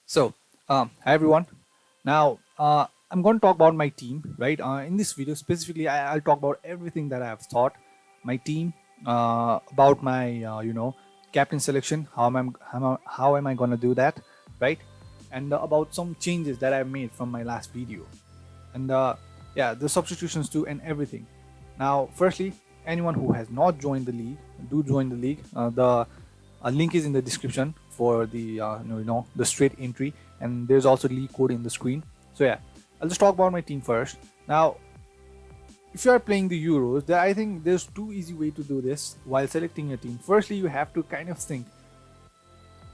So, hi everyone. Now, I'm going to talk about my team, right? In this video, specifically, I'll talk about everything that I have thought, my team, about my, captain selection. How am I going to do that, right? And about some changes that I made from my last video, and yeah, the substitutions too, and everything. Now, firstly, anyone who has not joined the league, do join the league. The link is in the description for the the straight entry, and there's also league code in the screen. So yeah, I'll just talk about my team first. Now, if you are playing the Euros, I think there's two easy way to do this while selecting your team. Firstly, you have to kind of think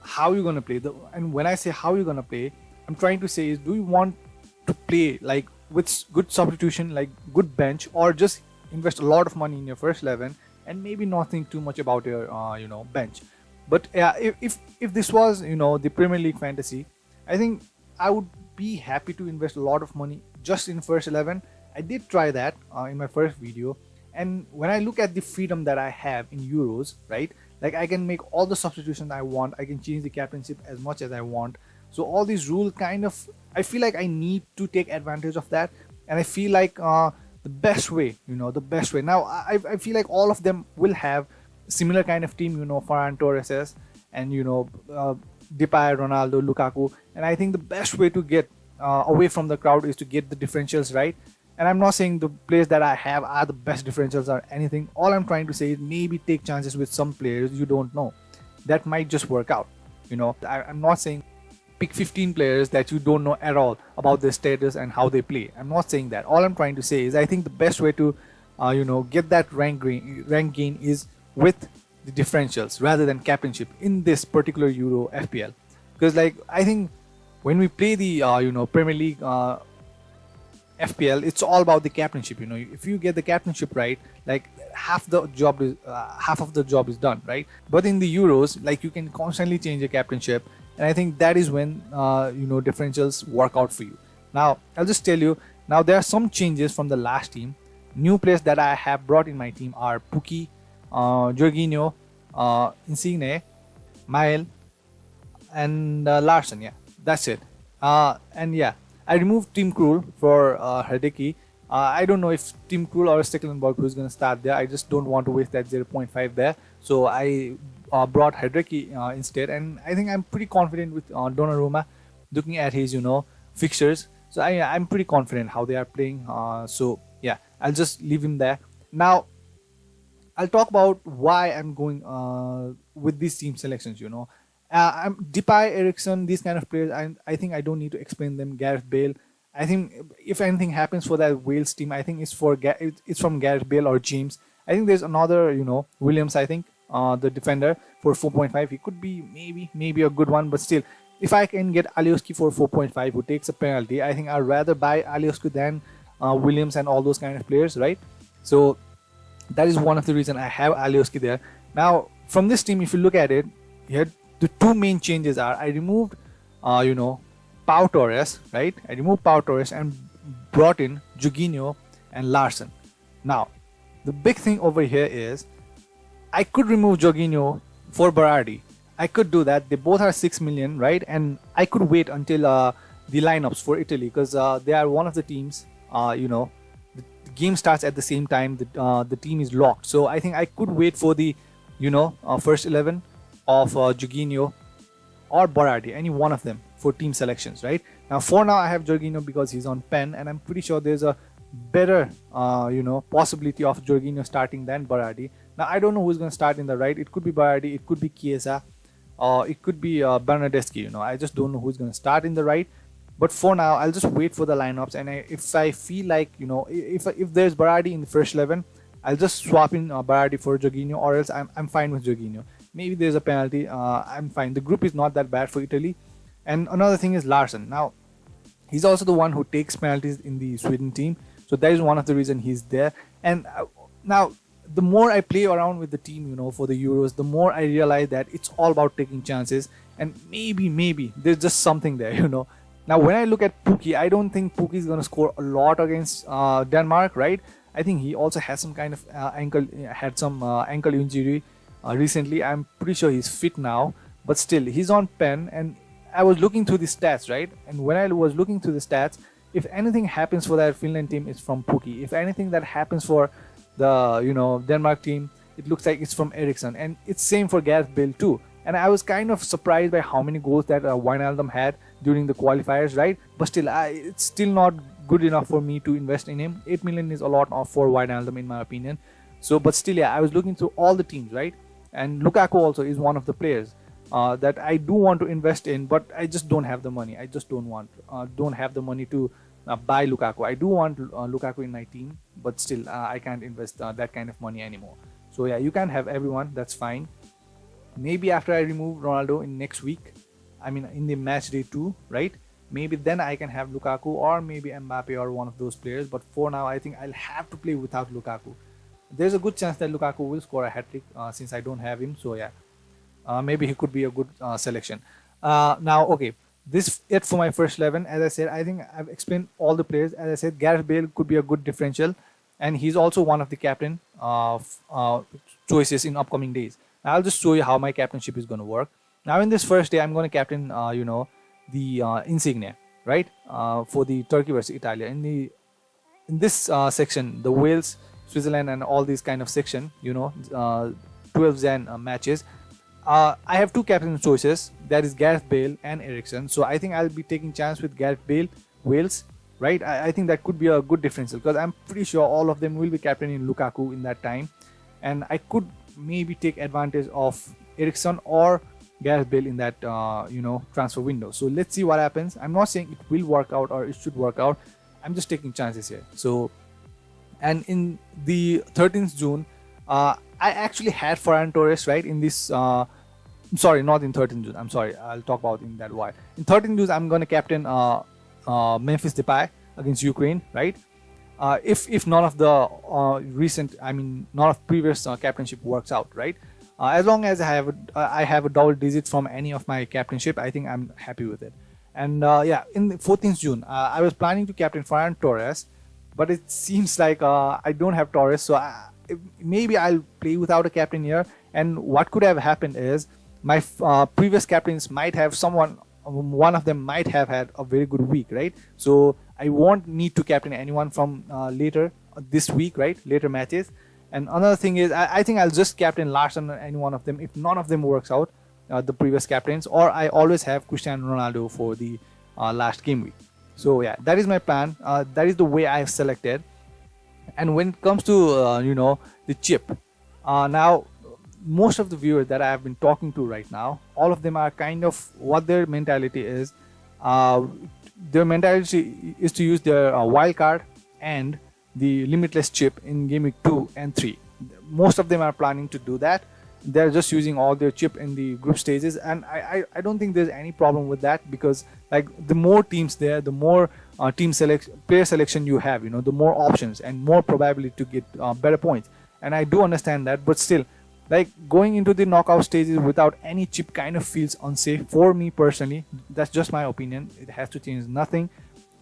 how you're gonna play. And when I say how you're gonna play, I'm trying to say is, do you want to play like with good substitution, like good bench, or just invest a lot of money in your first 11 and maybe not think too much about your bench. But yeah, if this was the Premier League fantasy, I think I would be happy to invest a lot of money just in first 11. I did try that in my first video, and when I look at the freedom that I have in Euros, right, like I can make all the substitutions I want, I can change the captainship as much as I want. So all these rules kind of, I feel like I need to take advantage of that, and I feel like the best way, the best way. Now I feel like all of them will have similar kind of team, Ferran Torres and Depay, Ronaldo, Lukaku, and I think the best way to get away from the crowd is to get the differentials right. And I'm not saying the players that I have are the best differentials or anything. All I'm trying to say is maybe take chances with some players you don't know that might just work out. I'm not saying pick 15 players that you don't know at all about their status and how they play. I'm not saying that. All I'm trying to say is I think the best way to get that rank gain is with the differentials rather than captainship in this particular Euro FPL. Because like I think when we play the Premier League FPL, it's all about the captainship. If you get the captainship right, like half of the job is done, right? But in the Euros, like you can constantly change your captainship, and I think that is when differentials work out for you. Now I'll just tell you. Now there are some changes from the last team. New players that I have brought in my team are Pukki, Jorginho, Insigne, Mael, and Larson. Yeah, that's it. And yeah, I removed Tim Krul for Herdecki. I don't know if Tim Krul or Stecklenburg who's going to start there. I just don't want to waste that 0.5 there. So I brought Herdecki instead. And I think I'm pretty confident with Donnarumma looking at his, fixtures. So I'm pretty confident how they are playing. So yeah, I'll just leave him there. Now, I'll talk about why I'm going with these team selections, I'm Depay, Ericsson, these kind of players. I think I don't need to explain them. Gareth Bale. I think if anything happens for that Wales team, I think it's from Gareth Bale or James. I think there's another, Williams. I think the defender for 4.5. He could be maybe a good one, but still, if I can get Alioski for 4.5, who takes a penalty, I think I'd rather buy Alioski than Williams and all those kind of players, right? So that is one of the reasons I have Alioski there. Now, from this team, if you look at it, here the two main changes are I removed, Pau Torres, right? I removed Pau Torres and brought in Jorginho and Larson. Now, the big thing over here is I could remove Jorginho for Berardi. I could do that. They both are 6 million, right? And I could wait until the lineups for Italy because they are one of the teams, the game starts at the same time. The team is locked. So I think I could wait for the, first 11 of Jorginho or Berardi, any one of them for team selections, right? Now, for now, I have Jorginho because he's on pen, and I'm pretty sure there's a better, possibility of Jorginho starting than Berardi. Now, I don't know who's going to start in the right. It could be Berardi, it could be Chiesa, it could be Bernardeschi. I just don't know who's going to start in the right. But for now, I'll just wait for the lineups, and if I feel like, if there's Berardi in the first 11, I'll just swap in Berardi for Jorginho, or else I'm fine with Jorginho. Maybe there's a penalty. I'm fine. The group is not that bad for Italy. And another thing is Larson. Now, he's also the one who takes penalties in the Sweden team. So that is one of the reasons he's there. And now, the more I play around with the team, for the Euros, the more I realize that it's all about taking chances. And maybe there's just something there, Now, when I look at Pukki, I don't think Pukki is going to score a lot against Denmark, right? I think he also has some kind of ankle injury. recently. I'm pretty sure he's fit now, but still he's on pen. And I was looking through the stats, right? And when I was looking through the stats, if anything happens for that Finland team, it's from Pukki. If anything that happens for the Denmark team, it looks like it's from Eriksson. And it's same for Gareth Bale too. And I was kind of surprised by how many goals that Wijnaldum had during the qualifiers, right? But still, it's still not good enough for me to invest in him. 8 million is a lot for Wijnaldum in my opinion. So, but still, yeah, I was looking through all the teams, right? And Lukaku also is one of the players that I do want to invest in, but I just don't have the money. I just don't have the money to buy Lukaku. I do want Lukaku in my team, but still, I can't invest that kind of money anymore. So yeah, you can have everyone. That's fine. Maybe after I remove Ronaldo in next week, I mean in the match day 2, right? Maybe then I can have Lukaku or maybe Mbappe or one of those players. But for now, I think I'll have to play without Lukaku. There's a good chance that Lukaku will score a hat-trick since I don't have him. So yeah, maybe he could be a good selection. Now, okay, this it for my first 11. As I said, I think I've explained all the players. As I said, Gareth Bale could be a good differential, and he's also one of the captain choices in upcoming days. I'll just show you how my captainship is going to work. Now, in this first day, I'm going to captain, the Insigne, right, for the Turkey versus Italy. In this section, the Wales, Switzerland, and all these kind of section, 12 Zen matches. I have two captain choices. That is Gareth Bale and Eriksson. So I think I'll be taking chance with Gareth Bale, Wales, right? I think that could be a good differential because I'm pretty sure all of them will be captaining Lukaku in that time, and I could maybe take advantage of Eriksson or Gareth Bale in that transfer window. So let's see what happens. I'm not saying it will work out or it should work out. I'm just taking chances here. So, and in the 13th June, I actually had Ferran Torres, right, in this. Sorry, not in 13th June. I'm sorry. I'll talk about in that while. In 13th June, I'm going to captain Memphis Depay against Ukraine, right? If none of the none of previous captainship works out, right? As long as I have a double digit from any of my captainship, I think I'm happy with it. And yeah, in the 14th June, I was planning to captain Ferran Torres, but it seems like I don't have Torres, so maybe I'll play without a captain here. And what could have happened is my previous captains might have one of them might have had a very good week, right? So I won't need to captain anyone from later this week, right? Later matches. And another thing is, I think I'll just captain Larsson or any one of them if none of them works out, the previous captains, or I always have Cristiano Ronaldo for the last game week. So yeah, that is my plan. That is the way I have selected. And when it comes to the chip, now most of the viewers that I have been talking to right now, all of them are kind of what their mentality is. Their mentality is to use their wild card and the limitless chip in game week 2 and 3. Most of them are planning to do that. They're just using all their chip in the group stages, and I don't think there's any problem with that, because like the more teams there, the more player selection you have, the more options and more probability to get better points. And I do understand that, but still, like going into the knockout stages without any chip kind of feels unsafe for me personally. That's just my opinion. It has to change nothing.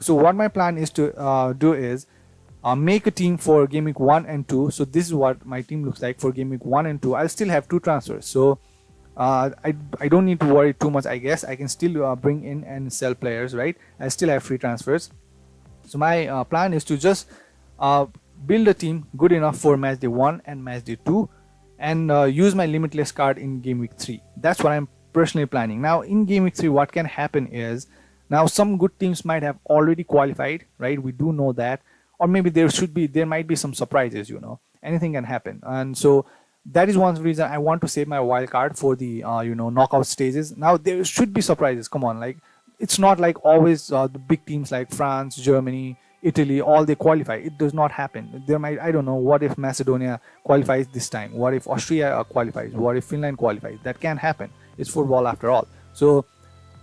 So what my plan is to do is make a team for game week 1 and 2. So this is what my team looks like for game week 1 and 2. I'll still have 2 transfers, so I don't need to worry too much. I guess I can still bring in and sell players, right? I still have free transfers. So my plan is to just build a team good enough for match day 1 and match day 2, and use my limitless card in game week 3. That's what I'm personally planning. Now in game week 3, what can happen is, now some good teams might have already qualified, right? We do know that. Or maybe there might be some surprises, anything can happen. And so that is one reason I want to save my wild card for the knockout stages. Now there should be surprises. Come on, like it's not like always the big teams like France, Germany, Italy, all they qualify. It does not happen. There might, I don't know, what if Macedonia qualifies this time? What if Austria qualifies? What if Finland qualifies? That can happen. It's football after all. So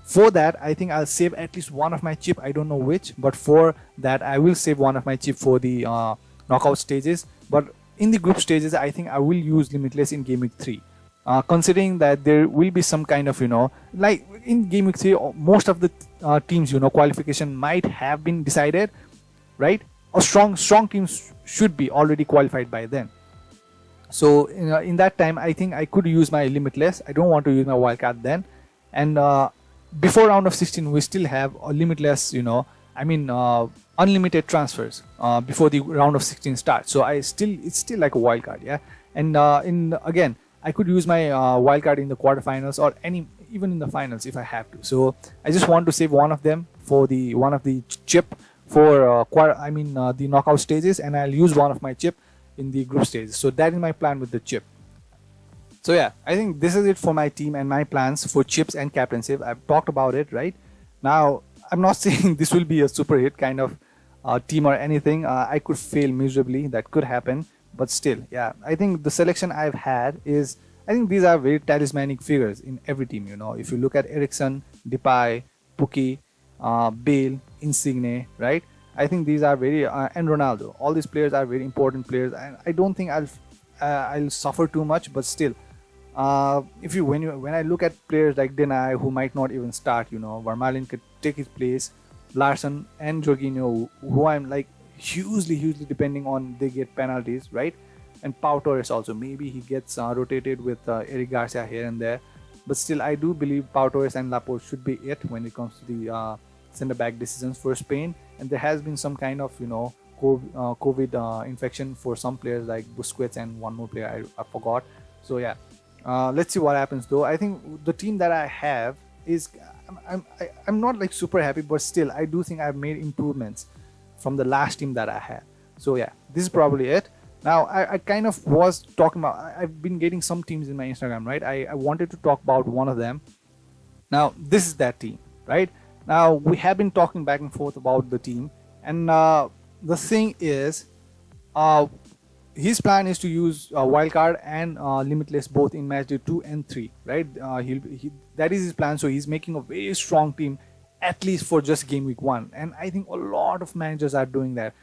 for that, I think I'll save at least one of my chip. I don't know which, but for that, I will save one of my chip for the knockout stages. But in the group stages, I think I will use limitless in game week 3. Considering that there will be some kind of, like in game week 3, most of the teams, qualification might have been decided, right? Or strong teams should be already qualified by then. So in that time, I think I could use my limitless. I don't want to use my wildcard then. And before round of 16, we still have a limitless, unlimited transfers before the round of 16 starts. So it's still like a wildcard, yeah. And again, I could use my wildcard in the quarterfinals or even in the finals if I have to. So I just want to save one of them for one of the chip for the knockout stages, and I'll use one of my chip in the group stages. So that is my plan with the chip. So yeah, I think this is it for my team and my plans for chips and captaincy. I've talked about it, right? Now, I'm not saying this will be a super hit kind of team or anything. I could fail miserably. That could happen. But still, yeah, I think the selection I've had I think these are very talismanic figures in every team. If you look at Ericsson, Depay, Pukki, Bale, Insigne, right? I think these are and Ronaldo. All these players are very important players, and I don't think I'll suffer too much. But still, when I look at players like Denai, who might not even start, Vermaelen could take his place, Larsson and Jorginho, who I'm like hugely depending on they get penalties, right? And Pau Torres also, maybe he gets rotated with Eric Garcia here and there, but still I do believe Pau Torres and Laporte should be it when it comes to the center back decisions for Spain. And there has been some kind of COVID infection for some players like Busquets and one more player I forgot. So yeah, let's see what happens though. I think the team that I have is I'm not like super happy, but still I do think I've made improvements from the last team that I had. So yeah, this is probably it. Now I kind of was talking about, I've been getting some teams in my Instagram, right? I wanted to talk about one of them. Now this is that team, right? Now we have been talking back and forth about the team, and the thing is, his plan is to use wildcard and limitless both in matchday 2 and 3, right? That is his plan. So he's making a very strong team, at least for just game week 1. And I think a lot of managers are doing that.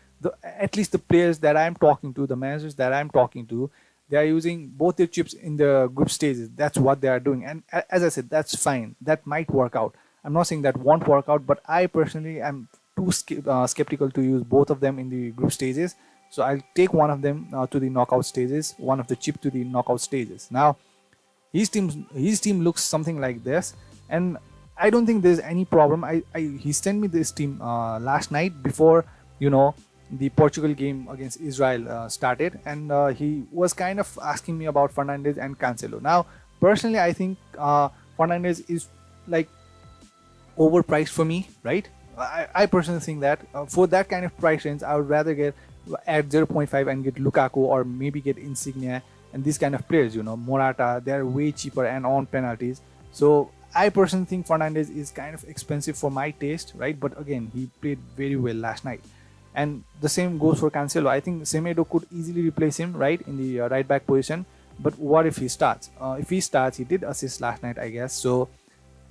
At least the players that I'm talking to, the managers that I'm talking to, they are using both their chips in the group stages. That's what they are doing. And as I said, that's fine. That might work out. I'm not saying that won't work out, but I personally am too skeptical to use both of them in the group stages. So I'll take one of them to the knockout stages, one of the chip to the knockout stages. Now, his team looks something like this, and I don't think there's any problem. He sent me this team last night before the Portugal game against Israel started, and he was kind of asking me about Fernandes and Cancelo. Now, personally, I think Fernandes is like overpriced for me, right? I personally think that for that kind of price range, I would rather get at 0.5 and get Lukaku, or maybe get Insigne and these kind of players, Morata. They're way cheaper and on penalties. So I personally think Fernandes is kind of expensive for my taste, right? But again, he played very well last night. And the same goes for Cancelo. I think Semedo could easily replace him, right, in the right back position. But what if he starts? If he starts, he did assist last night, I guess. So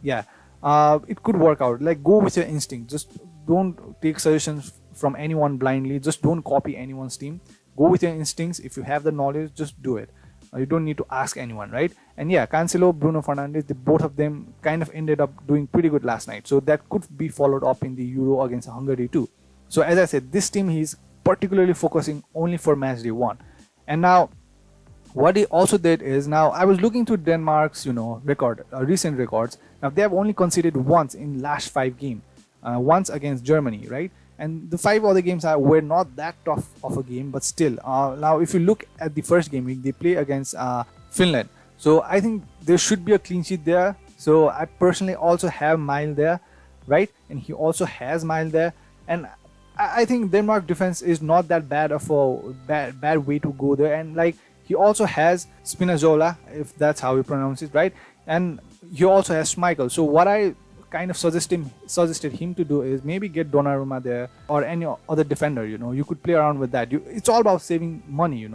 yeah, it could work out. Like, go with your instinct. Just don't take suggestions from anyone blindly. Just don't copy anyone's team. Go with your instincts. If you have the knowledge, just do it. You don't need to ask anyone, right? And yeah, Cancelo, Bruno Fernandes, both of them kind of ended up doing pretty good last night. So that could be followed up in the Euro against Hungary too. So as I said, this team he's particularly focusing only for matchday 1. And now, what he also did is, now I was looking through Denmark's recent records. Now they have only conceded once in last 5 games, once against Germany, right? And the 5 other games were not that tough of a game, but still. Now if you look at the first game week, they play against Finland. So I think there should be a clean sheet there. So I personally also have Mile there, right? And he also has Mile there. And I think Denmark defense is not that bad of a bad way to go there. And like, he also has Spinazzola, if that's how you pronounce it, right? And he also has Schmeichel. So what I kind of suggested him to do is maybe get Donnarumma there, or any other defender. You could play around with that. It's all about saving money.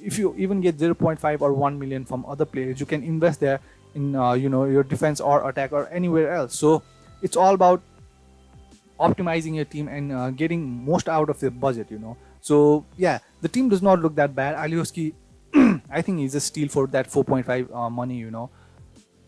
If you even get 0.5 or 1 million from other players, you can invest there in your defense or attack or anywhere else. So it's all about optimizing your team and getting most out of the budget. So yeah, the team does not look that bad. Alioski, I think he's a steal for that 4.5 money.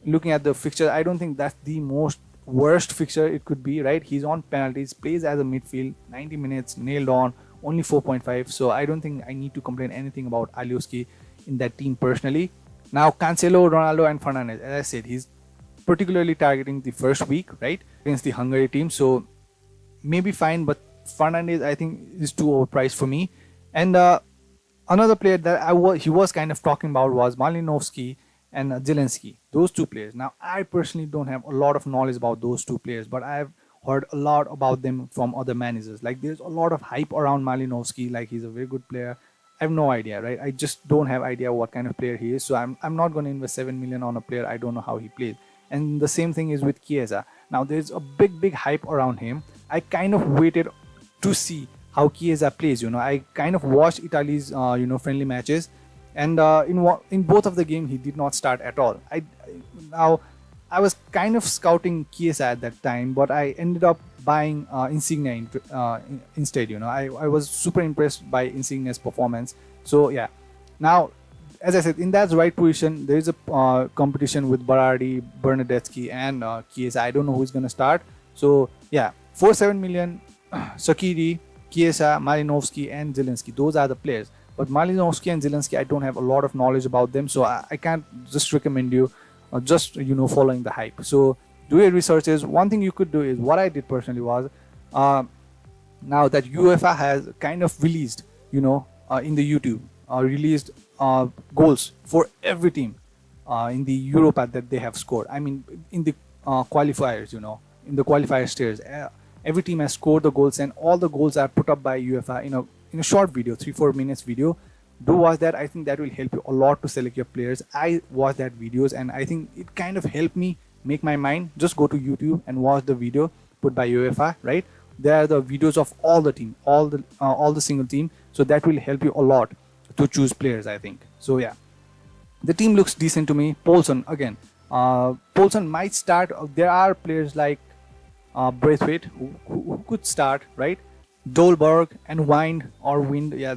Looking at the fixture, I don't think that's the most worst fixture it could be, right? He's on penalties, plays as a midfield, 90 minutes, nailed on, only 4.5. So I don't think I need to complain anything about Alioski. in that team personally. Now Cancelo, Ronaldo, and Fernandes, as I said, he's particularly targeting the first week, right, against the Hungary team. So maybe fine, but Fernandes I think is too overpriced for me. And another player that he was kind of talking about was Malinovsky and Zelensky. Those two players. Now I personally don't have a lot of knowledge about those two players, but I've heard a lot about them from other managers. Like there's a lot of hype around Malinovsky, like he's a very good player. I have no idea, right? I just don't have idea what kind of player he is. So I'm not going to invest 7 million on a player I don't know how he plays. And the same thing is with Chiesa. Now there's a big hype around him. I kind of waited to see how Chiesa plays. I kind of watched Italy's friendly matches, and in both of the game he did not start at all. I was kind of scouting Chiesa at that time, but I ended up buying Insigne instead. I was super impressed by Insigne's performance. So yeah, now as I said, in that right position, there is a competition with Berardi, Bernadetsky, and Chiesa. I don't know who's going to start. So yeah, 7 million, Sakiri, Chiesa, Malinovsky, and Zelensky. Those are the players. But Malinovsky and Zelensky, I don't have a lot of knowledge about them, so I can't just recommend you just following the hype. So do your researches. One thing you could do is what I did personally was now that UEFA has kind of released, in the YouTube, released goals for every team in the Europa that they have scored. I mean, in the qualifiers, in the qualifier stage, every team has scored the goals, and all the goals are put up by UEFA in a short video, 3-4 minutes video. Do watch that. I think that will help you a lot to select your players. I watched that videos, and I think it kind of helped me make my mind. Just go to YouTube and watch the video put by UEFA, right? There are the videos of all the team, all the single team. So that will help you a lot to choose players, I think. So yeah, the team looks decent to me. Poulsen again. Poulsen might start. There are players like Braithwaite who could start, right? Dolberg and Wind, yeah,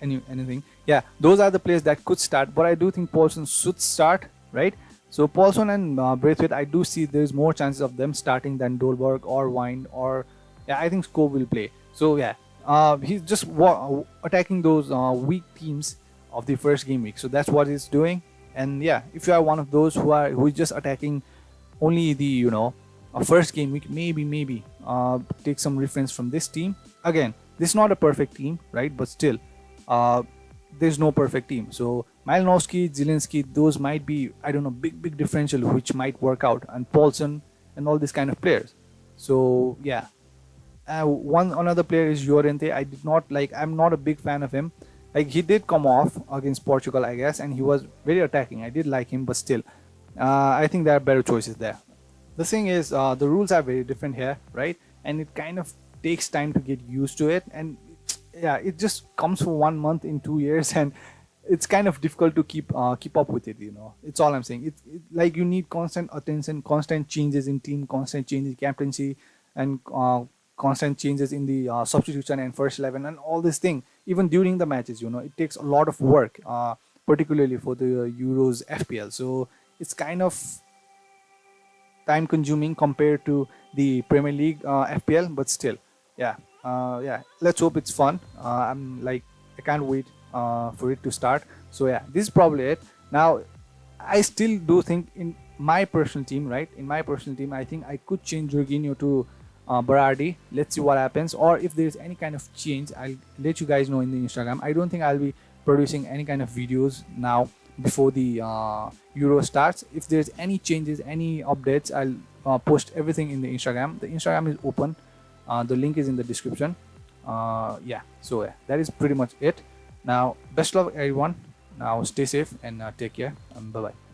anything. Yeah, those are the players that could start, but I do think Poulsen should start, right? So Poulsen and Braithwaite, I do see there's more chances of them starting than Dolberg or Wind, or yeah, I think Scope will play. So yeah, he's just attacking those weak teams of the first game week. So that's what he's doing. And yeah, if you are one of those who is just attacking only the first game week, maybe take some reference from this team. Again, this is not a perfect team, right? But still, there's no perfect team. So Malinovsky, Zelensky, those might be, I don't know, big differential which might work out, and Poulsen and all these kind of players. So yeah, another player is Llorente. I'm not a big fan of him. Like, he did come off against Portugal, I guess, and he was very attacking. I did like him, but still, I think there are better choices there. The thing is, the rules are very different here, right? And it kind of takes time to get used to it, and yeah, it just comes for 1 month in 2 years, and it's kind of difficult to keep up with it. It's all I'm saying. Like, you need constant attention, constant changes in team, constant changes in captaincy, and constant changes in the substitution and first 11 and all this thing. Even during the matches, it takes a lot of work, particularly for the Euros FPL. So it's kind of time consuming compared to the Premier League FPL, but still, yeah, let's hope it's fun. I can't wait for it to start. So yeah, this is probably it. Now, I still do think in my personal team, right? In my personal team, I think I could change Jorginho to Berardi. Let's see what happens, or if there's any kind of change, I'll let you guys know in the Instagram. I don't think I'll be producing any kind of videos now before the Euro starts. If there's any changes, any updates, I'll post everything in the Instagram. The Instagram is open. The link is in the description. Yeah, so yeah, that is pretty much it. Now, best of luck everyone. Now, stay safe and take care. Bye bye.